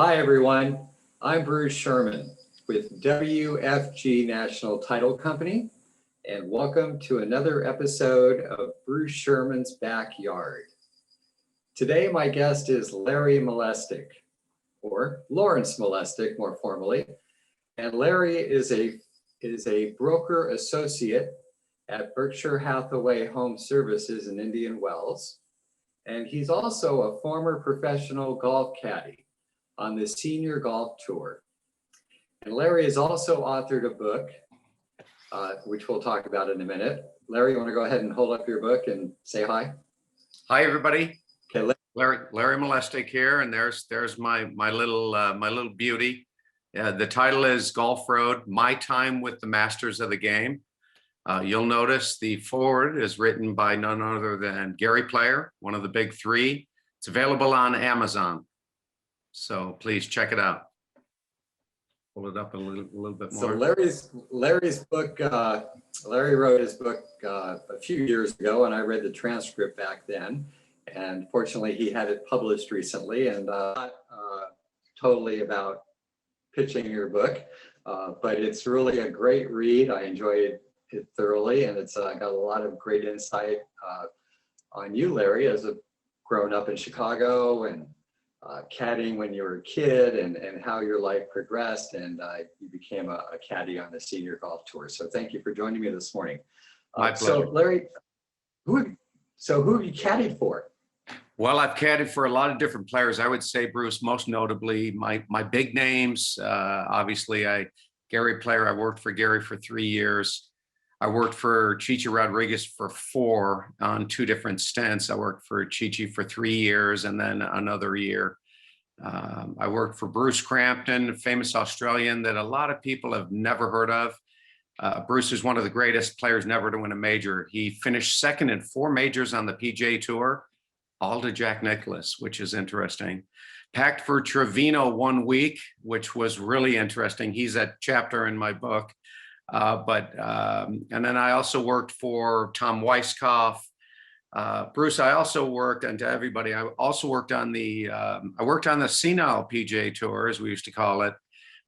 Hi, everyone. I'm Bruce Sherman with WFG National Title Company, and welcome to another episode of Bruce Sherman's Backyard. Today, my guest is Larry Molestic, or Lawrence Molestic, more formally. And Larry is a broker associate at Berkshire Hathaway Home Services in Indian Wells. And he's also a former professional golf caddy on the Senior Golf Tour. And Larry has also authored a book, which we'll talk about in a minute. Larry, you want to go ahead and hold up your book and say hi? Hi, everybody. Okay, Larry Molestic here, and there's my little beauty. The title is Golf Road: My Time with the Masters of the Game. You'll notice the foreword is written by none other than Gary Player, one of the big three. It's available on Amazon, so please check it out. Pull it up a little bit more. So Larry's book, Larry wrote his book a few years ago, and I read the transcript back then. And fortunately, he had it published recently, and not totally about pitching your book, but it's really a great read. I enjoyed it thoroughly, and it's got a lot of great insight on you, Larry, as a grown up in Chicago and caddying when you were a kid, and how your life progressed, and you became a caddy on the Senior Golf Tour. So thank you for joining me this morning. My pleasure. So Larry, who have you caddied for? Well, I've caddied for a lot of different players. I would say, Bruce, most notably my big names. Obviously, Gary Player. I worked for Gary for 3 years. I worked for Chichi Rodriguez for 4 on 2 different stints. I worked for Chichi for 3 years and then another year. I worked for Bruce Crampton, a famous Australian that a lot of people have never heard of. Bruce is one of the greatest players never to win a major. He finished second in 4 majors on the PGA Tour, all to Jack Nicklaus, which is interesting. Packed for Trevino 1 week, which was really interesting. He's a chapter in my book. And then I also worked for Tom Weiskopf. Bruce, I also worked, and to everybody, I also worked on the Senile PGA Tour, as we used to call it,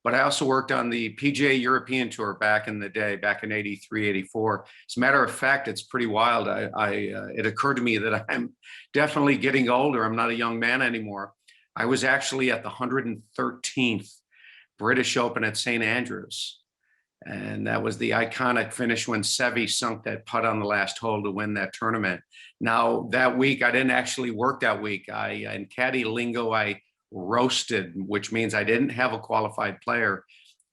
but I also worked on the PGA European Tour back in the day, back in 83, 84. As a matter of fact, it's pretty wild. It occurred to me that I'm definitely getting older. I'm not a young man anymore. I was actually at the 113th British Open at St. Andrews. And that was the iconic finish when Seve sunk that putt on the last hole to win that tournament. Now, that week, I didn't actually work that week. In caddy lingo, I roasted, which means I didn't have a qualified player,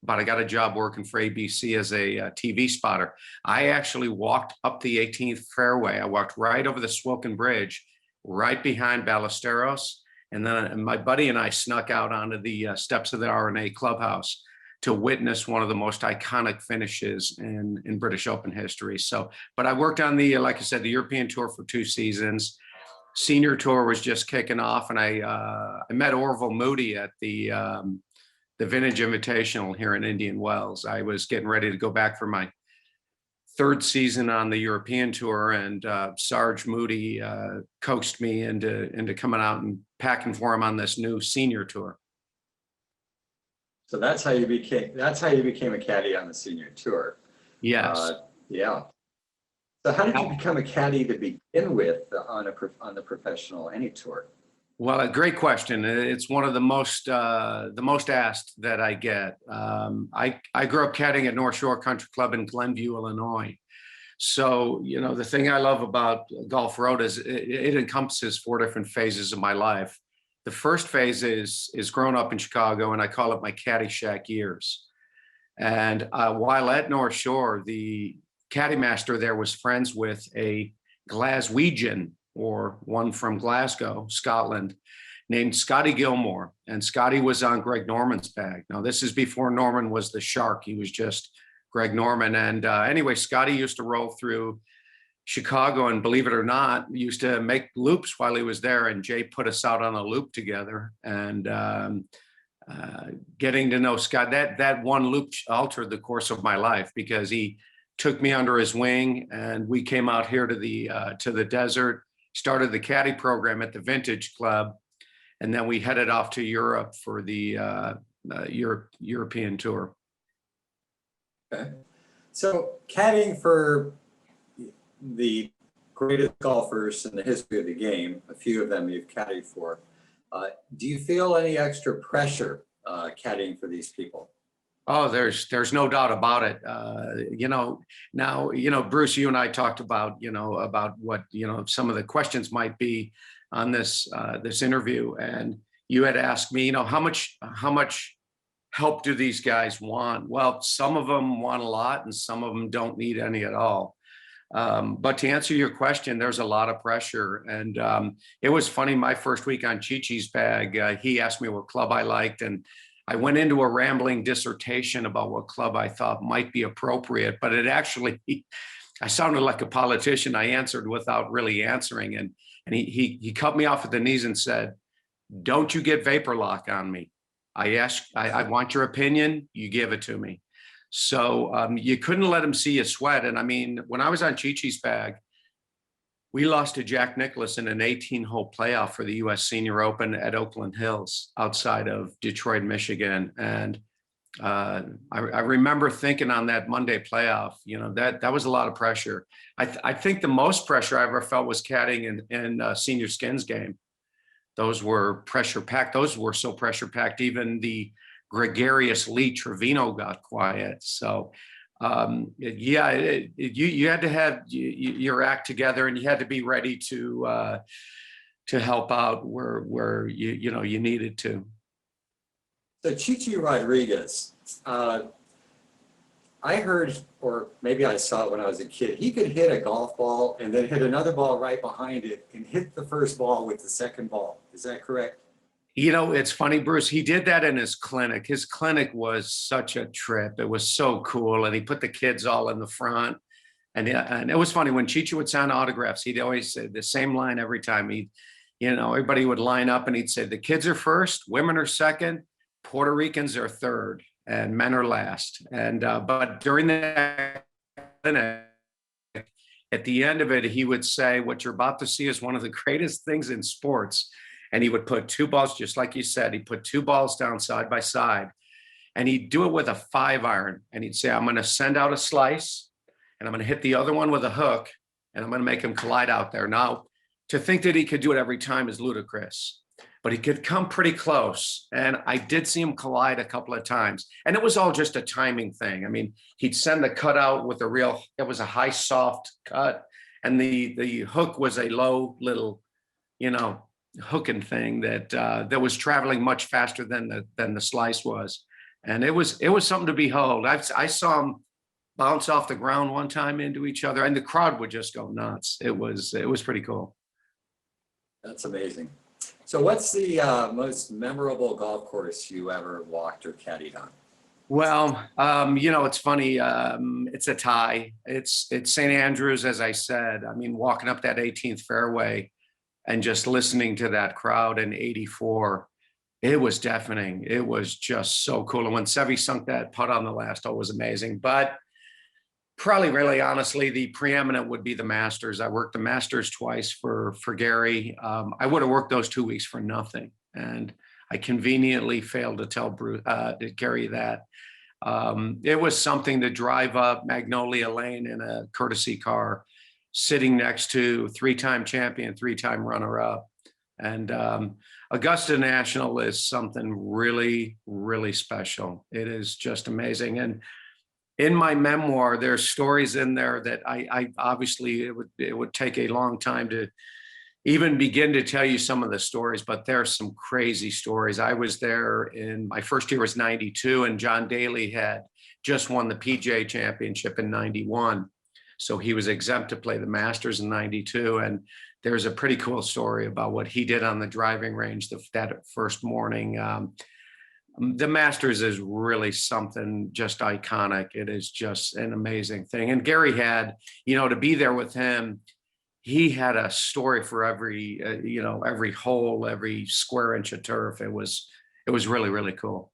but I got a job working for ABC as a TV spotter. I actually walked up the 18th fairway. I walked right over the Swilken Bridge, right behind Ballesteros. And then my buddy and I snuck out onto the steps of the R&A clubhouse to witness one of the most iconic finishes in British Open history. So, but I worked on like I said, the European Tour for 2 seasons. Senior Tour was just kicking off, and I met Orville Moody at the Vintage Invitational here in Indian Wells. I was getting ready to go back for my 3rd season on the European Tour, and Sarge Moody coaxed me into coming out and packing for him on this new Senior Tour. So that's how you became a caddy on the Senior Tour. Yes. Yeah. So how did you become a caddy to begin with on the professional any tour? Well, a great question. It's one of the most asked that I get. I grew up caddying at North Shore Country Club in Glenview, Illinois. So, you know, the thing I love about Golf Road is it encompasses 4 different phases of my life. The first phase is growing up in Chicago, and I call it my Caddyshack years. And while at North Shore, the caddy master there was friends with a Glaswegian, or one from Glasgow, Scotland, named Scotty Gilmore. And Scotty was on Greg Norman's bag. Now, this is before Norman was the Shark. He was just Greg Norman. And anyway, Scotty used to roll through Chicago, and believe it or not, used to make loops while he was there. And Jay put us out on a loop together, and getting to know Scott, that one loop altered the course of my life, because he took me under his wing, and we came out here to the desert, started the caddy program at the Vintage Club. and then we headed off to Europe for the European tour. Okay. So caddying for the greatest golfers in the history of the game, a few of them you've caddied for. Do you feel any extra pressure caddying for these people? Oh, there's no doubt about it. Now, Bruce, you and I talked about, about what, some of the questions might be on this interview. And you had asked me, how much help do these guys want? Well, some of them want a lot and some of them don't need any at all. But to answer your question, there's a lot of pressure. And it was funny, my first week on Chi-Chi's bag, he asked me what club I liked. And I went into a rambling dissertation about what club I thought might be appropriate, but it actually, I sounded like a politician. I answered without really answering. And he cut me off at the knees and said, "Don't you get vapor lock on me. I want your opinion, you give it to me." So you couldn't let him see you sweat. And I mean, when I was on Chi-Chi's bag, we lost to Jack Nicklaus in an 18-hole playoff for the U.S. Senior Open at Oakland Hills outside of Detroit, Michigan. And I remember thinking on that Monday playoff, that was a lot of pressure. I think the most pressure I ever felt was caddying in Senior Skins game. Those were pressure packed. Those were so pressure packed, even the gregarious Lee Trevino got quiet. So you had to have your act together, and you had to be ready to help out where you needed to. So Chi-Chi Rodriguez, I heard, or maybe I saw it when I was a kid, he could hit a golf ball and then hit another ball right behind it and hit the first ball with the second ball. Is that correct? It's funny, Bruce, he did that in his clinic. His clinic was such a trip. It was so cool. And he put the kids all in the front. And it was funny when Chi-Chi would sign autographs, he'd always say the same line every time. Everybody would line up and he'd say, "The kids are first, women are second, Puerto Ricans are third, and men are last." And but during that clinic, at the end of it, he would say, "What you're about to see is one of the greatest things in sports." And he would put two balls, just like you said, he put two balls down side by side, and he'd do it with a 5-iron. And he'd say, "I'm going to send out a slice, and I'm going to hit the other one with a hook, and I'm going to make them collide out there." Now, to think that he could do it every time is ludicrous, but he could come pretty close. And I did see him collide a couple of times. And it was all just a timing thing. I mean, he'd send the cut out with it was a high, soft cut. And the hook was a low little, hooking thing that was traveling much faster than the slice was. And it was something to behold. I saw them bounce off the ground one time into each other, and the crowd would just go nuts. It was pretty cool. That's amazing. So what's the most memorable golf course you ever walked or caddied on? Well, it's funny. It's a tie. It's St. Andrews, as I said. I mean, walking up that 18th fairway and just listening to that crowd in '84, it was deafening. It was just so cool. And when Seve sunk that putt on the last hole, it was amazing. But probably, really honestly, the preeminent would be the Masters. I worked the Masters twice for Gary. I would have worked those 2 weeks for nothing. And I conveniently failed to tell Gary that. It was something to drive up Magnolia Lane in a courtesy car, sitting next to 3-time champion, 3-time runner-up. And Augusta National is something really, really special. It is just amazing. And in my memoir, there's stories in there that I obviously, it would take a long time to even begin to tell you some of the stories, but there's some crazy stories. I was there in my first year was '92, and John Daly had just won the PGA Championship in '91. So he was exempt to play the Masters in '92. And there's a pretty cool story about what he did on the driving range that first morning. The Masters is really something just iconic. It is just an amazing thing. And Gary had, to be there with him, he had a story for every hole, every square inch of turf. It was really, really cool.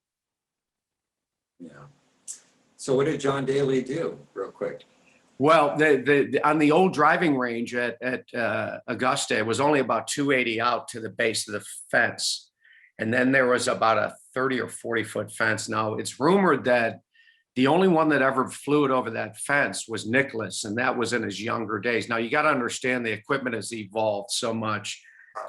Yeah. So what did John Daly do, real quick? Well, on the old driving range at Augusta, it was only about 280 out to the base of the fence. And then there was about a 30 or 40-foot fence. Now, it's rumored that the only one that ever flew it over that fence was Nicholas, and that was in his younger days. Now, you got to understand the equipment has evolved so much.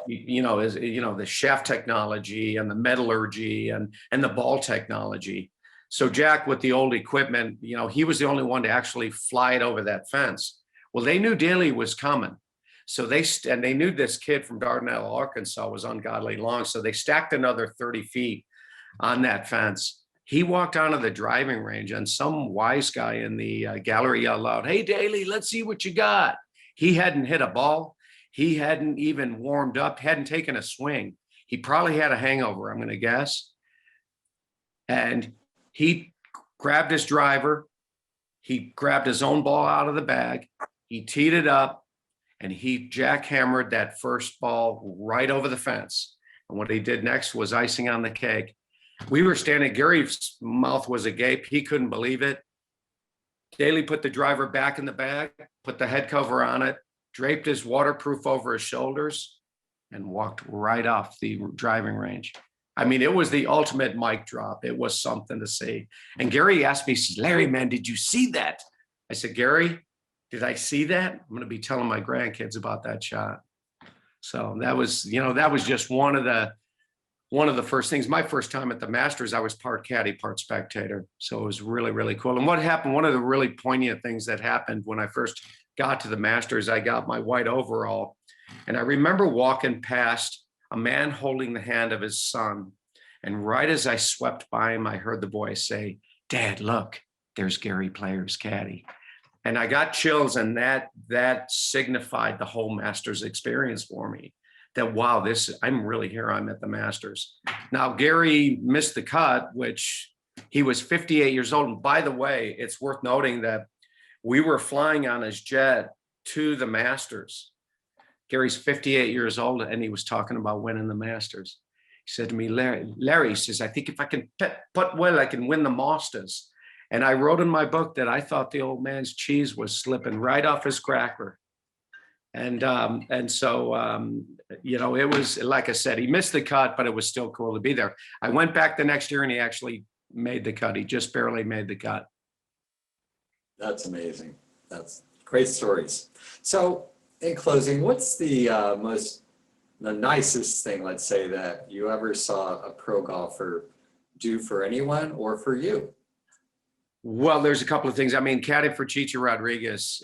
The shaft technology and the metallurgy and the ball technology. So Jack, with the old equipment, he was the only one to actually fly it over that fence. Well, they knew Daly was coming. So they knew this kid from Dardanelle, Arkansas was ungodly long. So they stacked another 30 feet on that fence. He walked onto the driving range, and some wise guy in the gallery yelled out, "Hey, Daly, let's see what you got." He hadn't hit a ball. He hadn't even warmed up, hadn't taken a swing. He probably had a hangover, I'm going to guess. And he grabbed his driver. He grabbed his own ball out of the bag. He teed it up, and he jackhammered that first ball right over the fence. And what he did next was icing on the cake. We were standing, Gary's mouth was agape. He couldn't believe it. Daly put the driver back in the bag, put the head cover on it, draped his waterproof over his shoulders, and walked right off the driving range. I mean, it was the ultimate mic drop. It was something to see. And Gary asked me, he says, "Larry, man, did you see that?" I said, "Gary, did I see that? I'm going to be telling my grandkids about that shot." So that was just one of the first things. My first time at the Masters, I was part caddy, part spectator. So it was really, really cool. And what happened, one of the really poignant things that happened when I first got to the Masters, I got my white overall. And I remember walking past a man holding the hand of his son. And right as I swept by him, I heard the boy say, "Dad, look, there's Gary Player's caddy." And I got chills, and that signified the whole Masters experience for me. That, wow, I'm really here. I'm at the Masters. Now, Gary missed the cut, which he was 58 years old. And by the way, it's worth noting that we were flying on his jet to the Masters. Gary's 58 years old, and he was talking about winning the Masters. He said to me, Larry, he says, "I think if I can putt well, I can win the Masters." And I wrote in my book that I thought the old man's cheese was slipping right off his cracker. And so it was, like I said, he missed the cut, but it was still cool to be there. I went back the next year, and he actually made the cut. He just barely made the cut. That's amazing. That's great stories. So in closing, what's the nicest thing, let's say, that you ever saw a pro golfer do for anyone or for you? Well, there's a couple of things. I mean, caddy for Chicha Rodriguez,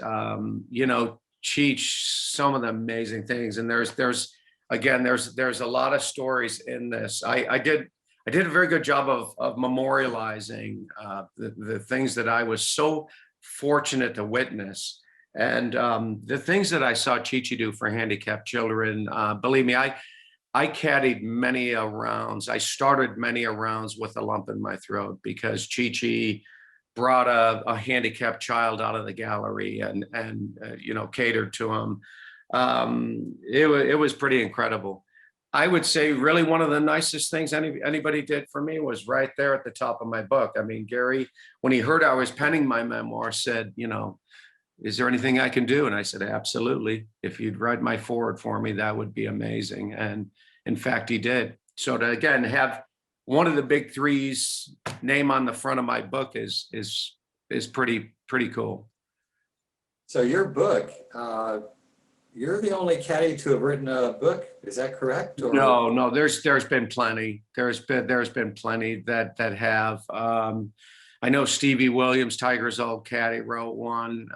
Cheech, some of the amazing things. And there's a lot of stories in this. I did a very good job of memorializing the things that I was so fortunate to witness. And the things that I saw Chichi do for handicapped children, believe me, I caddied many rounds. I started many rounds with a lump in my throat because Chichi brought a handicapped child out of the gallery and catered to him. It was pretty incredible. I would say really one of the nicest things anybody did for me was right there at the top of my book. I mean, Gary, when he heard I was penning my memoir, said, "Is there anything I can do?" And I said, "Absolutely. If you'd write my forward for me, that would be amazing." And in fact, he did. So to, again, have one of the big three's name on the front of my book is pretty cool. So your book, you're the only caddy to have written a book. Is that correct? Or? No. There's been plenty. There's been plenty that have. I know Stevie Williams, Tiger's old caddy, wrote one.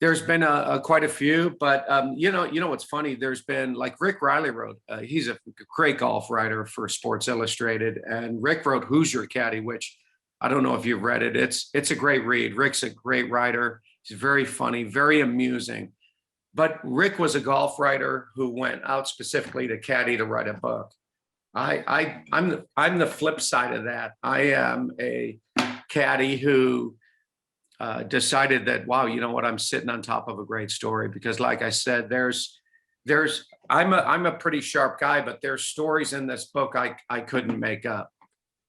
There's been quite a few, but what's funny? There's been, like, Rick Riley wrote. He's a great golf writer for Sports Illustrated, and Rick wrote "Who's Your Caddy," which I don't know if you've read it. It's a great read. Rick's a great writer. He's very funny, very amusing. But Rick was a golf writer who went out specifically to caddy to write a book. I'm the flip side of that. I am a caddy who decided that, wow, you know what, I'm sitting on top of a great story, because like I said, I'm a pretty sharp guy, but there's stories in this book I couldn't make up.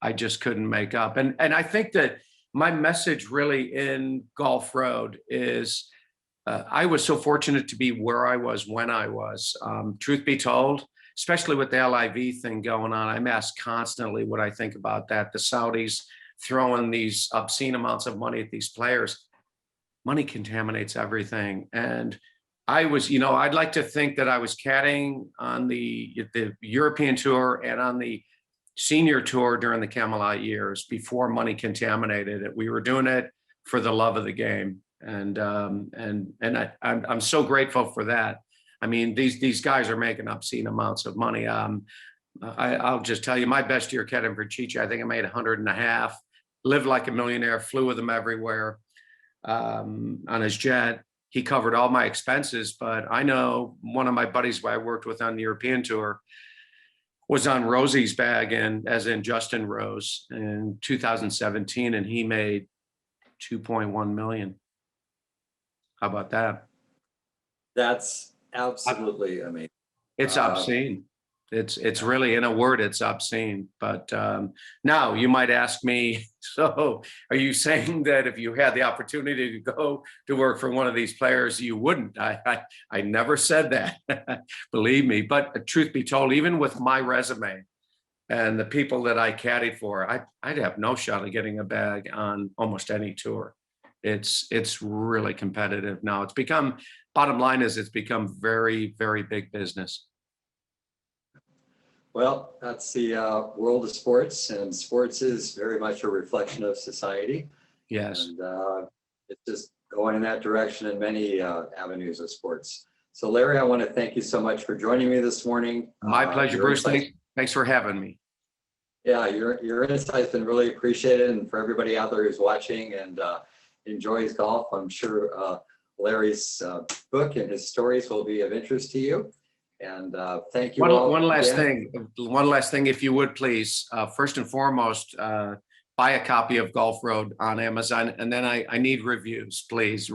I just couldn't make up. And I think that my message really in Golf Road is I was so fortunate to be where I was when I was. Truth be told, especially with the LIV thing going on. I'm asked constantly what I think about that. The Saudis throwing these obscene amounts of money at these players. Money contaminates everything. And I'd like to think that I was caddying on the European tour and on the senior tour during the Camelot years before money contaminated it. We were doing it for the love of the game. And I'm so grateful for that. I mean, these guys are making obscene amounts of money. I'll just tell you, my best year caddying for Chichi, I think I made 100.5, lived like a millionaire, flew with him everywhere on his jet. He covered all my expenses, but I know one of my buddies who I worked with on the European tour was on Rosie's bag, and as in Justin Rose in 2017, and he made 2.1 million. How about that? That's absolutely amazing. It's obscene. It's really, in a word, it's obscene. But now you might ask me, so are you saying that if you had the opportunity to go to work for one of these players, you wouldn't? I never said that, believe me. But truth be told, even with my resume and the people that I caddied for, I'd have no shot of getting a bag on almost any tour. It's really competitive now. It's become, bottom line is, it's become very, very big business. Well, that's the world of sports, and sports is very much a reflection of society. Yes. And it's just going in that direction in many avenues of sports. So Larry, I want to thank you so much for joining me this morning. My pleasure, Bruce. Thanks for having me. Yeah, your insight's been really appreciated, and for everybody out there who's watching and enjoys golf, I'm sure Larry's book and his stories will be of interest to you. And thank you all. One last thing, if you would please, first and foremost, buy a copy of Golf Road on Amazon, and then I need reviews, please.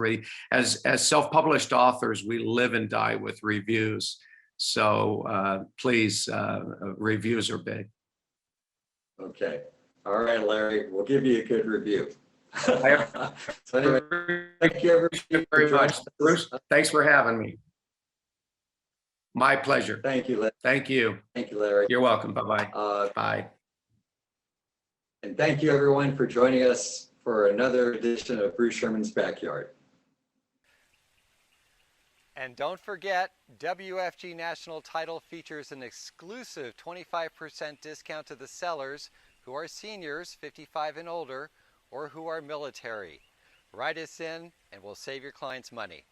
As self-published authors, we live and die with reviews. So please, reviews are big. Okay. All right, Larry, we'll give you a good review. So anyway, thank you very much, Bruce. Thanks for having me. My pleasure. Thank you, Larry. Thank you. Thank you, Larry. You're welcome. Bye-bye. Bye. And thank you, everyone, for joining us for another edition of Bruce Sherman's Backyard. And don't forget, WFG National Title features an exclusive 25% discount to the sellers who are seniors 55 and older or who are military. Write us in and we'll save your clients money.